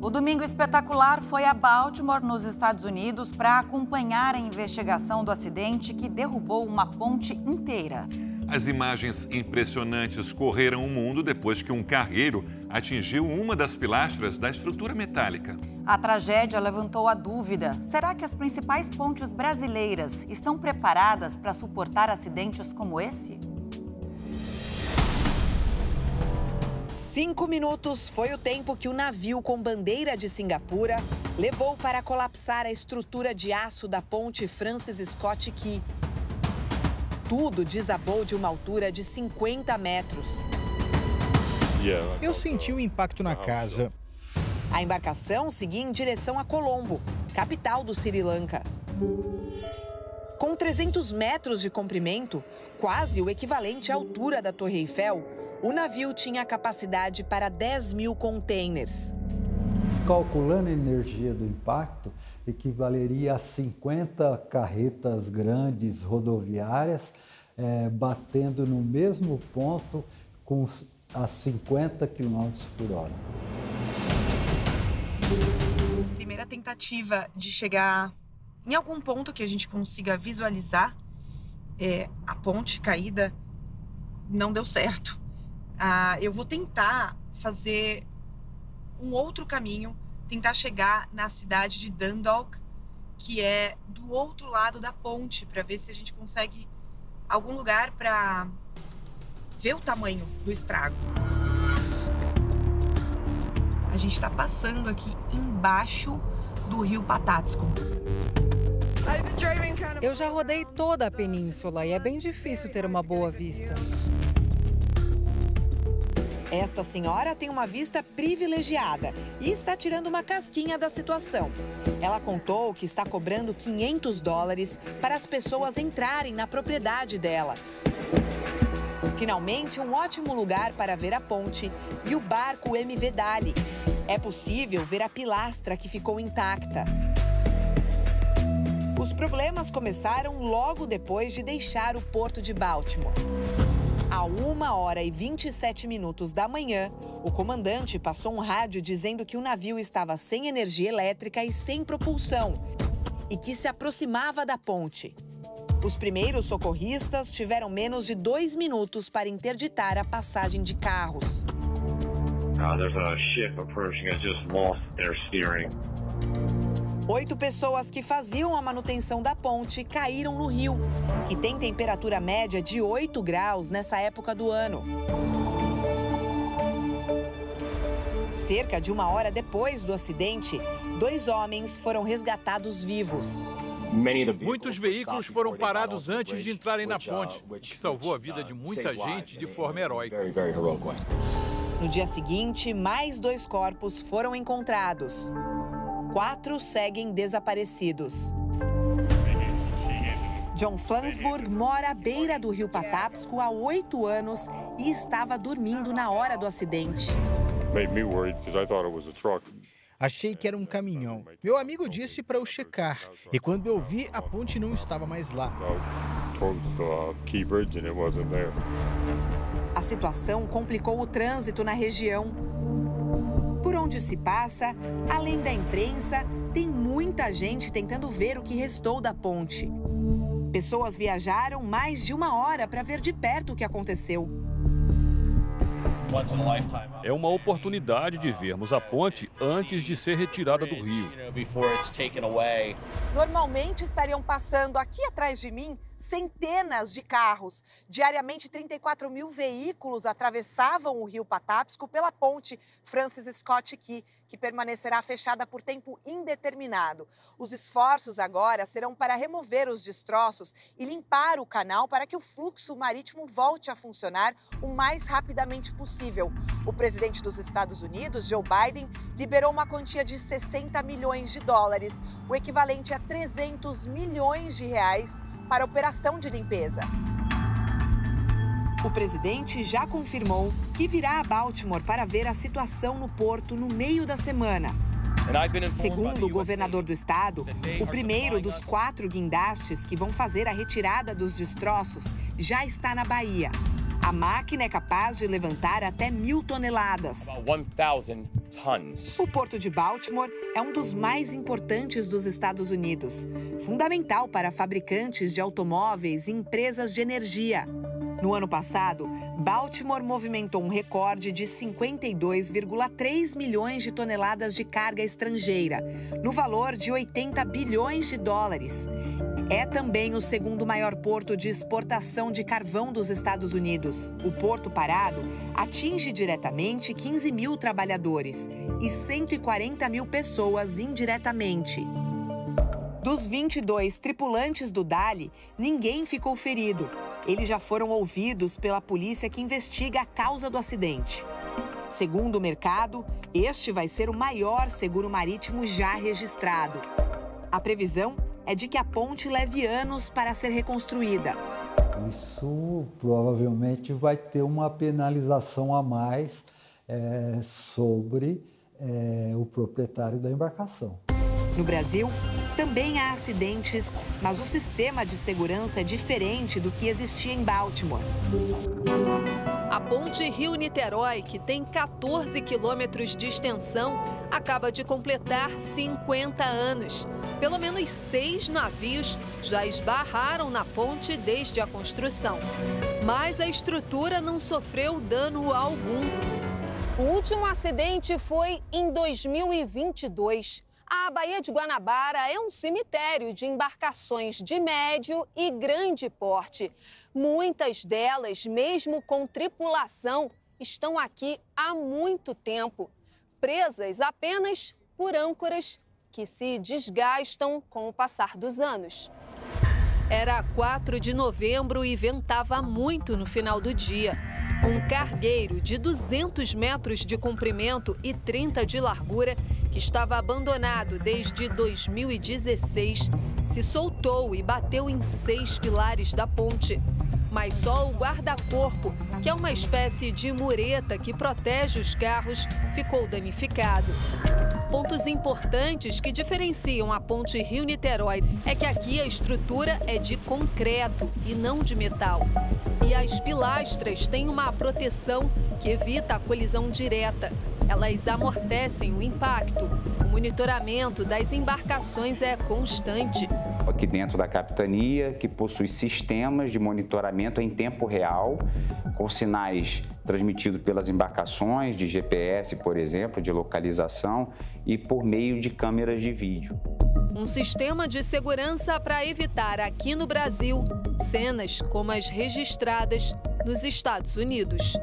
O Domingo Espetacular foi a Baltimore, nos Estados Unidos, para acompanhar a investigação do acidente que derrubou uma ponte inteira. As imagens impressionantes correram o mundo depois que um cargueiro atingiu uma das pilastras da estrutura metálica. A tragédia levantou a dúvida: será que as principais pontes brasileiras estão preparadas para suportar acidentes como esse? 5 minutos foi o tempo que o navio com bandeira de Singapura levou para colapsar a estrutura de aço da ponte Francis Scott Key. Tudo desabou de uma altura de 50 metros. Eu senti o impacto na casa. A embarcação seguia em direção a Colombo, capital do Sri Lanka. Com 300 metros de comprimento, quase o equivalente à altura da Torre Eiffel, o navio tinha capacidade para 10 mil containers. Calculando a energia do impacto, equivaleria a 50 carretas grandes rodoviárias, batendo no mesmo ponto a 50 km por hora. Primeira tentativa de chegar em algum ponto que a gente consiga visualizar a ponte caída não deu certo. Eu vou tentar fazer um outro caminho, tentar chegar na cidade de Dundalk, que é do outro lado da ponte, para ver se a gente consegue algum lugar para ver o tamanho do estrago. A gente está passando aqui embaixo do rio Patapsco. Eu já rodei toda a península e é bem difícil ter uma boa vista. Esta senhora tem uma vista privilegiada e está tirando uma casquinha da situação. Ela contou que está cobrando $500 para as pessoas entrarem na propriedade dela. Finalmente, um ótimo lugar para ver a ponte e o barco MV Dali. É possível ver a pilastra que ficou intacta. Os problemas começaram logo depois de deixar o porto de Baltimore. À 1h27 da manhã, o comandante passou um rádio dizendo que o navio estava sem energia elétrica e sem propulsão e que se aproximava da ponte. Os primeiros socorristas tiveram menos de 2 minutos para interditar a passagem de carros. There's a ship approaching. It just lost their steering. 8 pessoas que faziam a manutenção da ponte caíram no rio, que tem temperatura média de 8 graus nessa época do ano. Cerca de 1 hora depois do acidente, 2 homens foram resgatados vivos. Muitos veículos foram parados antes de entrarem na ponte, o que salvou a vida de muita gente de forma heróica. No dia seguinte, mais 2 corpos foram encontrados. 4 seguem desaparecidos. John Flansburg mora à beira do rio Patapsco há 8 anos e estava dormindo na hora do acidente. Achei que era um caminhão. Meu amigo disse para eu checar, e quando eu vi, a ponte não estava mais lá. A situação complicou o trânsito na região. Por onde se passa, além da imprensa, tem muita gente tentando ver o que restou da ponte. Pessoas viajaram mais de 1 hora para ver de perto o que aconteceu. É uma oportunidade de vermos a ponte antes de ser retirada do rio. Normalmente estariam passando aqui atrás de mim centenas de carros. Diariamente, 34 mil veículos atravessavam o rio Patapsco pela ponte Francis Scott Key, que permanecerá fechada por tempo indeterminado. Os esforços agora serão para remover os destroços e limpar o canal para que o fluxo marítimo volte a funcionar o mais rapidamente possível. O presidente dos Estados Unidos, Joe Biden, liberou uma quantia de $60 milhões, o equivalente a 300 milhões de reais, para a operação de limpeza. O presidente já confirmou que virá a Baltimore para ver a situação no porto no meio da semana. Segundo o governador do estado, o primeiro dos 4 guindastes que vão fazer a retirada dos destroços já está na Bahia. A máquina é capaz de levantar até 1.000 toneladas. O Porto de Baltimore é um dos mais importantes dos Estados Unidos, fundamental para fabricantes de automóveis e empresas de energia. No ano passado, Baltimore movimentou um recorde de 52,3 milhões de toneladas de carga estrangeira, no valor de 80 bilhões de dólares. É também o segundo maior porto de exportação de carvão dos Estados Unidos. O Porto Parado atinge diretamente 15 mil trabalhadores e 140 mil pessoas indiretamente. Dos 22 tripulantes do Dali, ninguém ficou ferido. Eles já foram ouvidos pela polícia que investiga a causa do acidente. Segundo o mercado, este vai ser o maior seguro marítimo já registrado. A previsão é de que a ponte leve anos para ser reconstruída. Isso provavelmente vai ter uma penalização a mais sobre o proprietário da embarcação. No Brasil, também há acidentes, mas o sistema de segurança é diferente do que existia em Baltimore. A ponte Rio-Niterói, que tem 14 quilômetros de extensão, acaba de completar 50 anos. Pelo menos 6 navios já esbarraram na ponte desde a construção. Mas a estrutura não sofreu dano algum. O último acidente foi em 2022. A Baía de Guanabara é um cemitério de embarcações de médio e grande porte. Muitas delas, mesmo com tripulação, estão aqui há muito tempo, presas apenas por âncoras que se desgastam com o passar dos anos. Era 4 de novembro e ventava muito no final do dia. Um cargueiro de 200 metros de comprimento e 30 de largura, que estava abandonado desde 2016, se soltou e bateu em 6 pilares da ponte. Mas só o guarda-corpo, que é uma espécie de mureta que protege os carros, ficou danificado. Pontos importantes que diferenciam a ponte Rio-Niterói é que aqui a estrutura é de concreto e não de metal. E as pilastras têm uma proteção que evita a colisão direta. Elas amortecem o impacto. O monitoramento das embarcações é constante. Aqui dentro da capitania, que possui sistemas de monitoramento em tempo real, com sinais transmitidos pelas embarcações, de GPS, por exemplo, de localização, e por meio de câmeras de vídeo. Um sistema de segurança para evitar aqui no Brasil cenas como as registradas nos Estados Unidos.